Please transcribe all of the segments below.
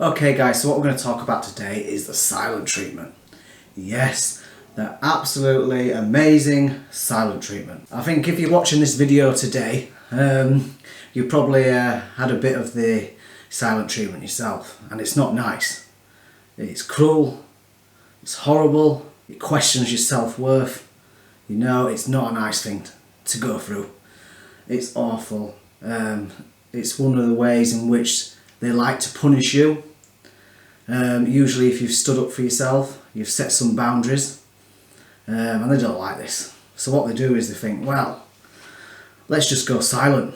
Okay guys, so what we're going to talk about today is the silent treatment. Yes, the absolutely amazing silent treatment. I think if you're watching this video today, you probably had a bit of the silent treatment yourself, and it's not nice. It's cruel, it's horrible, it questions your self-worth. You know, it's not a nice thing to go through. It's awful. It's one of the ways in which they like to punish you. Usually if you've stood up for yourself, you've set some boundaries, and they don't like this. So what they do is they think, well, let's just go silent.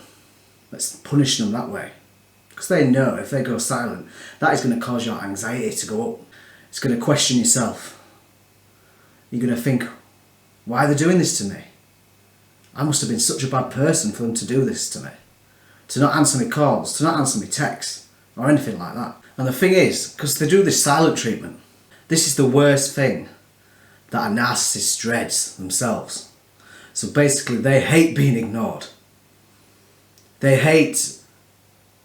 Let's punish them that way. Because they know if they go silent, that is going to cause your anxiety to go up. It's going to question yourself. You're going to think, why are they doing this to me? I must have been such a bad person for them to do this to me. To not answer me calls, to not answer me texts, or anything like that. And the thing is, because they do this silent treatment, this is the worst thing that a narcissist dreads themselves. So basically they hate being ignored. They hate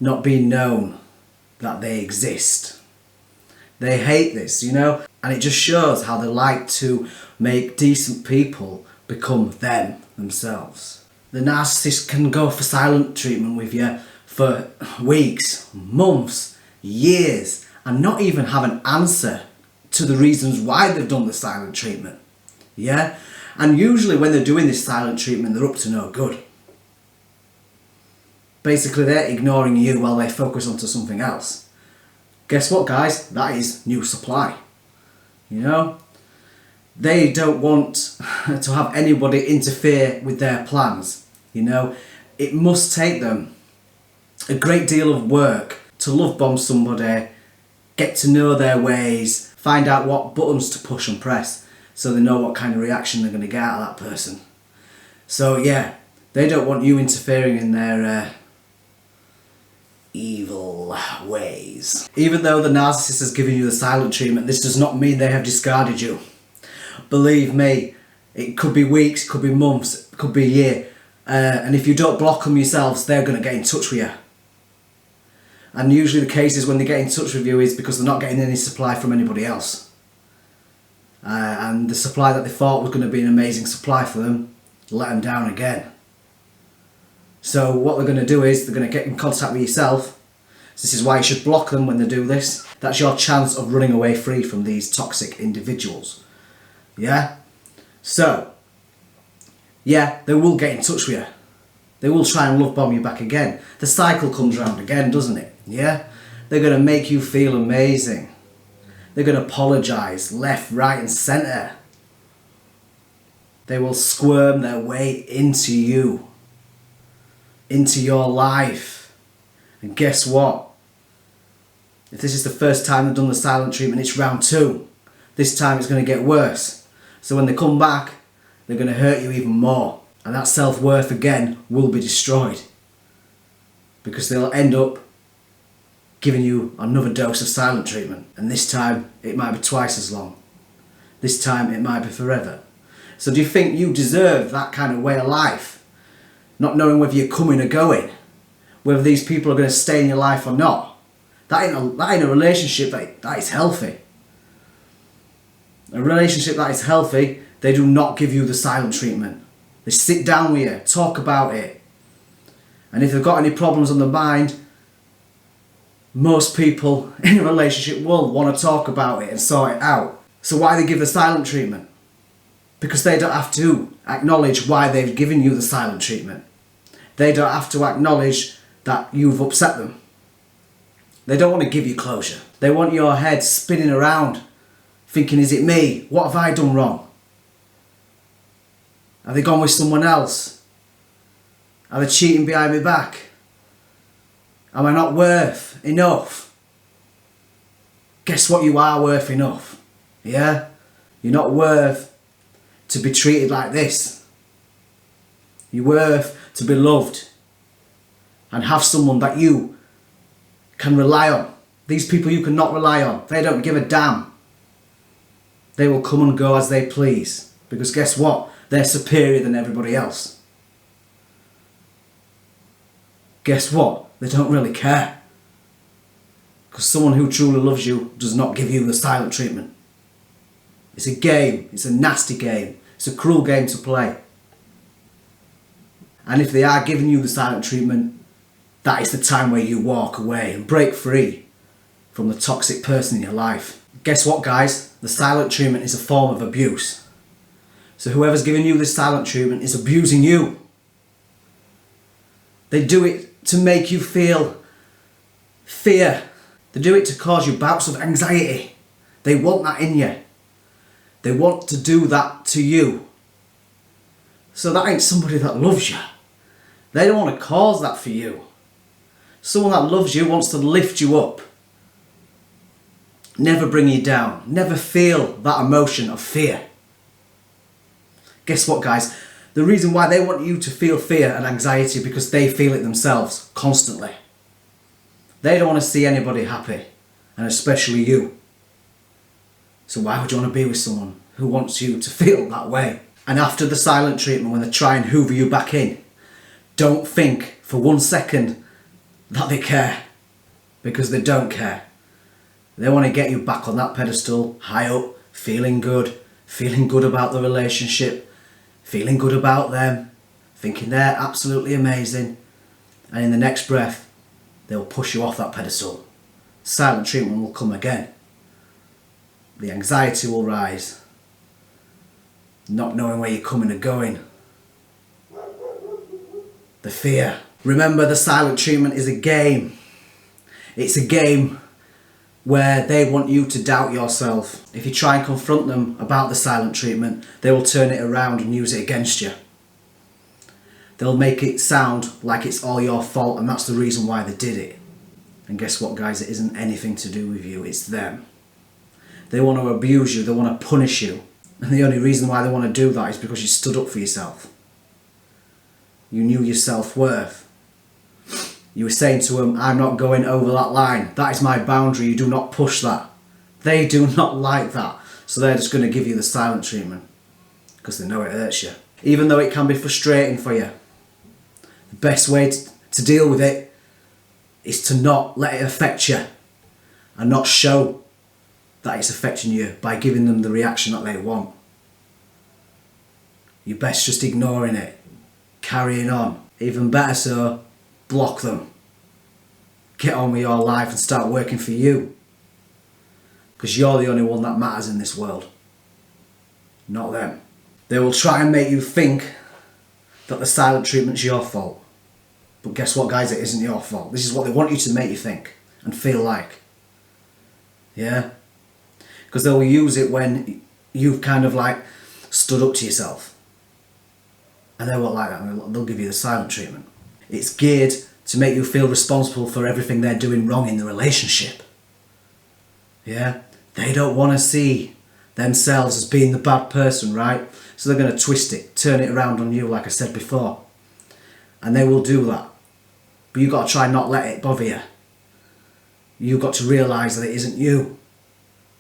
not being known that they exist. They hate this, you know, and it just shows how they like to make decent people become them themselves. The narcissist can go for silent treatment with you for weeks, months, years, and not even have an answer to the reasons why they've done the silent treatment. Yeah? And usually when they're doing this silent treatment, they're up to no good. Basically, they're ignoring you while they focus onto something else. Guess what, guys? That is new supply. You know? They don't want to have anybody interfere with their plans. You know? It must take them a great deal of work to love bomb somebody, get to know their ways, find out what buttons to push and press so they know what kind of reaction they're going to get out of that person. So yeah, they don't want you interfering in their evil ways. Even though the narcissist has given you the silent treatment, this does not mean they have discarded you. Believe me, it could be weeks, it could be months, it could be a year, and if you don't block them yourselves, they're going to get in touch with you. And usually the case is when they get in touch with you is because they're not getting any supply from anybody else. And the supply that they thought was going to be an amazing supply for them, let them down again. So what they're going to do is they're going to get in contact with yourself. This is why you should block them when they do this. That's your chance of running away free from these toxic individuals. Yeah? So, yeah, they will get in touch with you. They will try and love bomb you back again. The cycle comes round again, doesn't it? Yeah? They're going to make you feel amazing. They're going to apologise left, right and centre. They will squirm their way into you. Into your life. And guess what? If this is the first time they've done the silent treatment, it's round 2. This time it's going to get worse. So when they come back, they're going to hurt you even more. And that self-worth again will be destroyed. Because they'll end up giving you another dose of silent treatment. And this time it might be twice as long. This time it might be forever. So do you think you deserve that kind of way of life? Not knowing whether you're coming or going. Whether these people are going to stay in your life or not. That ain't a relationship that is healthy. A relationship that is healthy, they do not give you the silent treatment. They sit down with you, talk about it. And if they've got any problems on their mind, most people in a relationship will want to talk about it and sort it out. So why do they give the silent treatment? Because they don't have to acknowledge why they've given you the silent treatment. They don't have to acknowledge that you've upset them. They don't want to give you closure. They want your head spinning around, thinking, is it me? What have I done wrong? Have they gone with someone else? Are they cheating behind my back? Am I not worth enough? Guess what? You are worth enough. Yeah? You're not worth to be treated like this. You're worth to be loved and have someone that you can rely on. These people you cannot rely on. They don't give a damn. They will come and go as they please. Because guess what? They're superior than everybody else. Guess what? They don't really care. Because someone who truly loves you does not give you the silent treatment. It's a game. It's a nasty game. It's a cruel game to play. And if they are giving you the silent treatment, that is the time where you walk away and break free from the toxic person in your life. Guess what, guys? The silent treatment is a form of abuse. So whoever's giving you this silent treatment is abusing you. They do it to make you feel fear. They do it to cause you bouts of anxiety. They want that in you. They want to do that to you. So that ain't somebody that loves you. They don't want to cause that for you. Someone that loves you wants to lift you up. Never bring you down. Never feel that emotion of fear. Guess what, guys? The reason why they want you to feel fear and anxiety because they feel it themselves constantly. They don't want to see anybody happy, and especially you. So why would you want to be with someone who wants you to feel that way? And after the silent treatment, when they try and hoover you back in, don't think for 1 second that they care, because they don't care. They want to get you back on that pedestal, high up, feeling good about the relationship, feeling good about them, thinking they're absolutely amazing, and in the next breath, they'll push you off that pedestal. Silent treatment will come again. The anxiety will rise, not knowing where you're coming or going. The fear. Remember, the silent treatment is a game. It's a game where they want you to doubt yourself. If you try and confront them about the silent treatment, they will turn it around and use it against you. They'll make it sound like it's all your fault and that's the reason why they did it. And guess what, guys? It isn't anything to do with you, it's them. They want to abuse you, they want to punish you. And the only reason why they want to do that is because you stood up for yourself. You knew your self-worth. You were saying to them, I'm not going over that line. That is my boundary, you do not push that. They do not like that. So they're just going to give you the silent treatment. Because they know it hurts you. Even though it can be frustrating for you. The best way to deal with it is to not let it affect you. And not show that it's affecting you by giving them the reaction that they want. You're best just ignoring it. Carrying on. Even better so, block them. Get on with your life and start working for you. Because you're the only one that matters in this world. Not them. They will try and make you think that the silent treatment's your fault. But guess what, guys? It isn't your fault. This is what they want you to make you think and feel like. Yeah? Because they will use it when you've kind of like stood up to yourself. And they won't like that. They'll give you the silent treatment. It's geared to make you feel responsible for everything they're doing wrong in the relationship. Yeah? They don't want to see themselves as being the bad person, right? So they're going to twist it, turn it around on you, like I said before. And they will do that. But you've got to try and not let it bother you. You've got to realise that it isn't you.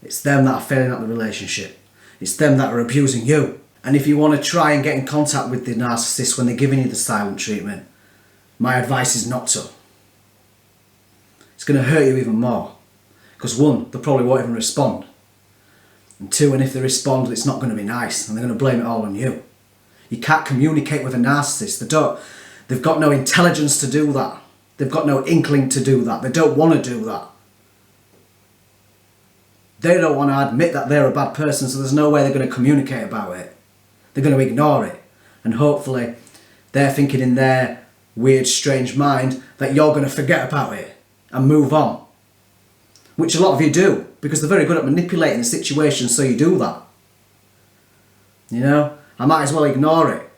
It's them that are failing at the relationship. It's them that are abusing you. And if you want to try and get in contact with the narcissist when they're giving you the silent treatment, my advice is not to. It's going to hurt you even more. Because 1, they probably won't even respond. And 2, and if they respond, it's not going to be nice. And they're going to blame it all on you. You can't communicate with a narcissist. They've got no intelligence to do that. They've got no inkling to do that. They don't want to do that. They don't want to admit that they're a bad person, so there's no way they're going to communicate about it. They're going to ignore it. And hopefully, they're thinking in their weird, strange mind that you're going to forget about it and move on. Which a lot of you do, because they're very good at manipulating the situation, so you do that. You know? I might as well ignore it.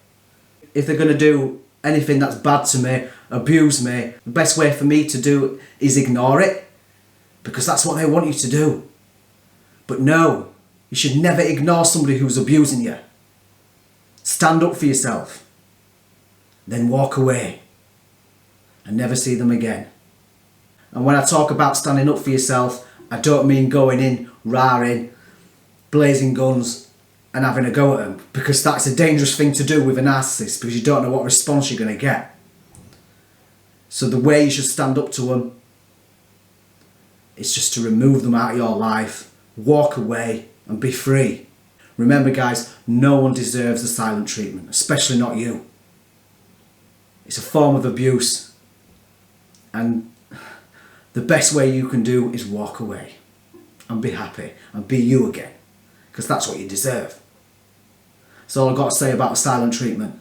If they're going to do anything that's bad to me, abuse me, the best way for me to do is ignore it. Because that's what they want you to do. But no, you should never ignore somebody who's abusing you. Stand up for yourself. Then walk away. And never see them again. And when I talk about standing up for yourself, I don't mean going in, raring, blazing guns and having a go at them. Because that's a dangerous thing to do with a narcissist, because you don't know what response you're going to get. So the way you should stand up to them is just to remove them out of your life, walk away and be free. Remember guys, no one deserves the silent treatment, especially not you. It's a form of abuse, and the best way you can do is walk away and be happy and be you again, because that's what you deserve. That's all I've got to say about the silent treatment.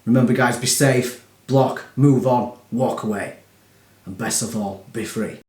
Remember guys, be safe, block, move on, walk away, and best of all, be free.